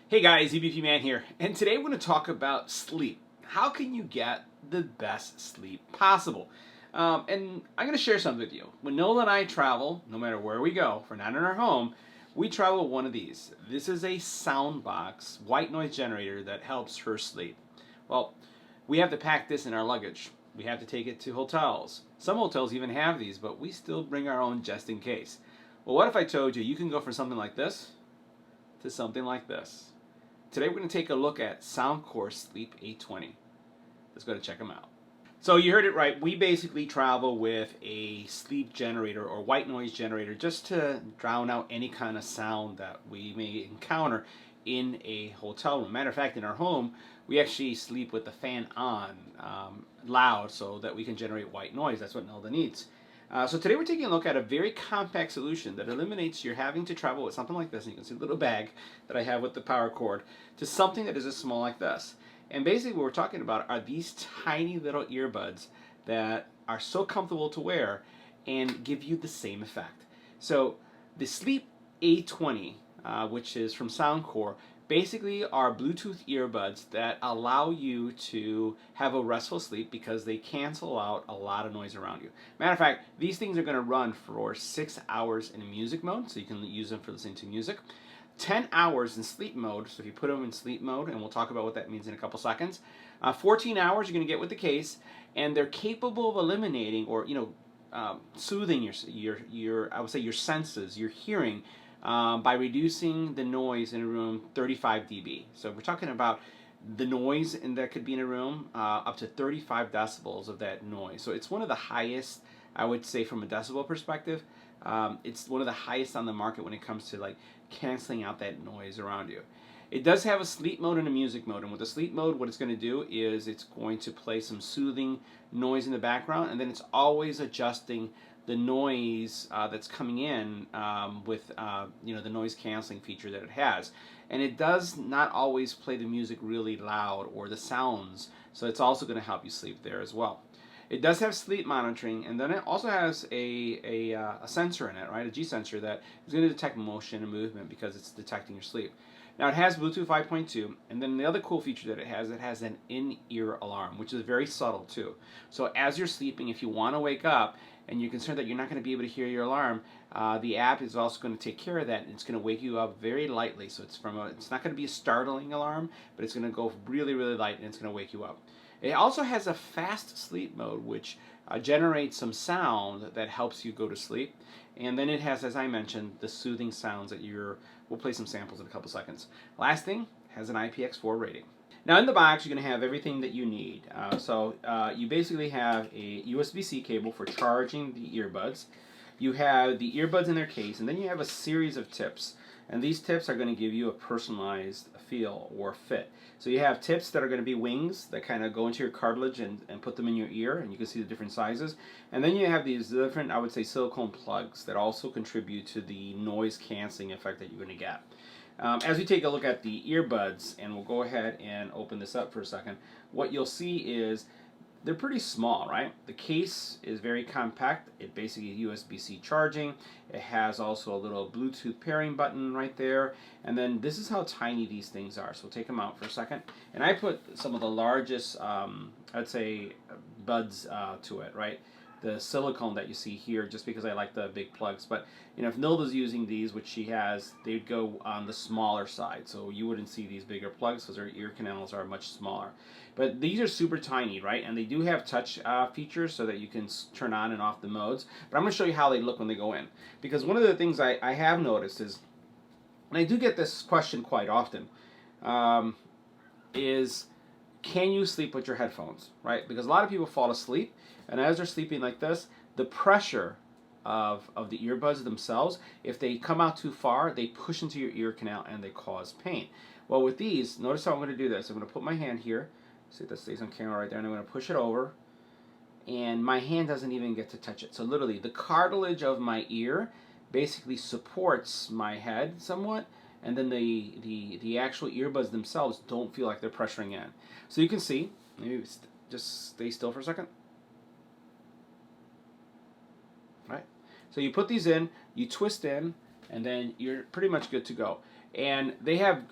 Hey guys, EBPMAN here, and today we're going to talk about sleep. How can you get the best sleep possible? And I'm going to share something with you. When Nola and I travel, no matter where we go, if we're not in our home, we travel with one of these. This is a sound box, white noise generator that helps her sleep. Well, we have to pack this in our luggage. We have to take it to hotels. Some hotels even have these, but we still bring our own just in case. Well, what if I told you can go from something like this to something like this? Today we're going to take a look at SoundCore Sleep A20. Let's go to check them out. So you heard it right. We basically travel with a sleep generator or white noise generator just to drown out any kind of sound that we may encounter in a hotel room. Matter of fact, in our home, we actually sleep with the fan on loud so that we can generate white noise. That's what Nelda needs. So today we're taking a look at a very compact solution that eliminates your having to travel with something like this, and you can see the little bag that I have with the power cord, to something that is as small like this. And basically what we're talking about are these tiny little earbuds that are so comfortable to wear and give you the same effect. So the Sleep A20, which is from SoundCore, basically are Bluetooth earbuds that allow you to have a restful sleep because they cancel out a lot of noise around you. Matter of fact, these things are going to run for 6 hours in music mode, so you can use them for listening to music. 10 hours in sleep mode, so if you put them in sleep mode, and we'll talk about what that means in a couple seconds. 14 hours you're going to get with the case, and they're capable of eliminating or soothing your I would say your senses, your hearing, by reducing the noise in a room 35 dB. So we're talking about the noise that could be in a room, up to 35 decibels of that noise. So it's one of the highest, I would say, from a decibel perspective. It's one of the highest on the market when it comes to like canceling out that noise around you. It does have a sleep mode and a music mode, and with the sleep mode, what it's going to do is it's going to play some soothing noise in the background, and then it's always adjusting the noise that's coming in with the noise canceling feature that it has. And it does not always play the music really loud or the sounds, so it's also going to help you sleep there as well. It does have sleep monitoring, and then it also has a sensor in it, right? A G sensor that is going to detect motion and movement because it's detecting your sleep. Now it has Bluetooth 5.2, and then the other cool feature that it has an in-ear alarm, which is very subtle too. So as you're sleeping, if you want to wake up and you're concerned that you're not going to be able to hear your alarm, the app is also going to take care of that, and it's going to wake you up very lightly. So it's not going to be a startling alarm, but it's going to go really, really light, and it's going to wake you up. It also has a fast sleep mode, which generates some sound that helps you go to sleep. And then it has, as I mentioned, the soothing sounds that we'll play some samples in a couple seconds. Last thing, has an IPX4 rating. Now in the box, you're going to have everything that you need. You basically have a USB-C cable for charging the earbuds. You have the earbuds in their case, and then you have a series of tips. And these tips are going to give you a personalized feel or fit. So you have tips that are going to be wings that kind of go into your cartilage and put them in your ear, and you can see the different sizes. And then you have these different, I would say, silicone plugs that also contribute to the noise canceling effect that you're going to get. As we take a look at the earbuds, and we'll go ahead and open this up for a second, what you'll see is they're pretty small, right? The case is very compact. It basically is USB-C charging. It has also a little Bluetooth pairing button right there. And then this is how tiny these things are. So we'll take them out for a second. And I put some of the largest, I'd say, buds to it, right? The silicone that you see here, just because I like the big plugs. But if Nilda's using these, which she has, they'd go on the smaller side. So you wouldn't see these bigger plugs because their ear canals are much smaller. But these are super tiny, right? And they do have touch features so that you can turn on and off the modes. But I'm going to show you how they look when they go in. Because one of the things I have noticed is, and I do get this question quite often, is can you sleep with your headphones, right? Because a lot of people fall asleep, and as they're sleeping like this, the pressure of the earbuds themselves, if they come out too far, they push into your ear canal and they cause pain. Well, with these, notice how I'm going to do this. I'm going to put my hand here. See if that stays on camera right there, and I'm going to push it over, and my hand doesn't even get to touch it. So literally, the cartilage of my ear basically supports my head somewhat, and then the actual earbuds themselves don't feel like they're pressuring in. So you can see, maybe just stay still for a second. Right? So you put these in, you twist in, and then you're pretty much good to go. And they have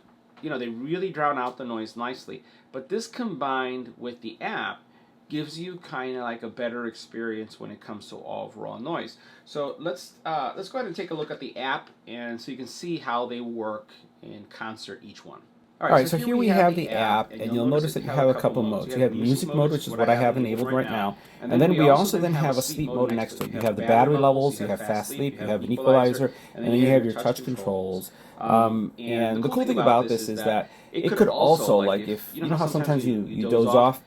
they really drown out the noise nicely. But this combined with the app gives you kind of like a better experience when it comes to overall noise. So let's go ahead and take a look at the app, and so you can see how they work in concert, each one. All right, so here we have the app, and you'll notice that you have a couple modes. You have music mode, which is what I have enabled right now, and then we also have a sleep mode next to it. You have the battery levels, you have fast sleep, you have an equalizer, and then you have your touch controls. And the cool thing about this is that it could also, like, if you know how sometimes you doze off,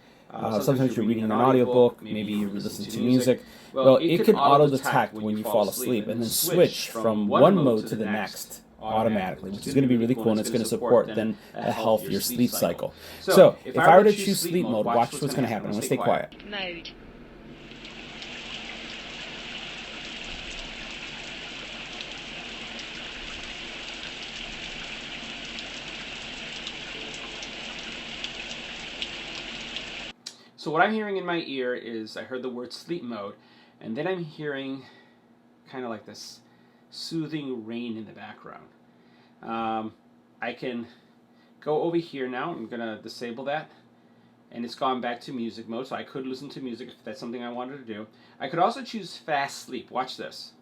sometimes you're reading an audiobook, maybe you're listening to music. Well, it can auto detect when you fall asleep and then switch from one mode to the next automatically, which is going to be really cool, and it's going to support then a healthier sleep cycle. So if I were to choose sleep mode, watch what's going to happen. I'm going to stay quiet. Mode. So what I'm hearing in my ear is, I heard the word sleep mode, and then I'm hearing kind of like this soothing rain in the background. I can go over here now. I'm going to disable that, and it's gone back to music mode, so I could listen to music if that's something I wanted to do. I could also choose fast sleep. Watch this.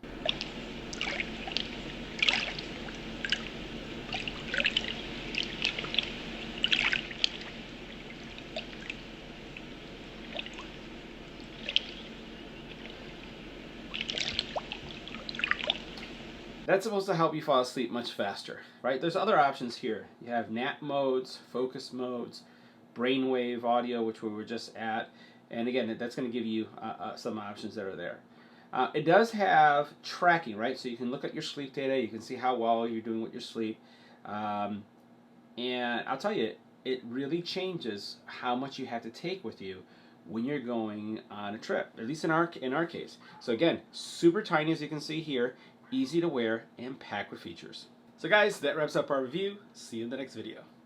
That's supposed to help you fall asleep much faster, right? There's other options here. You have nap modes, focus modes, brainwave audio, which we were just at. And again, that's going to give you some options that are there. It does have tracking, right? So you can look at your sleep data. You can see how well you're doing with your sleep. And I'll tell you, it really changes how much you have to take with you when you're going on a trip, at least in our case. So again, super tiny, as you can see here, easy to wear, and packed with features. So guys, that wraps up our review. See you in the next video.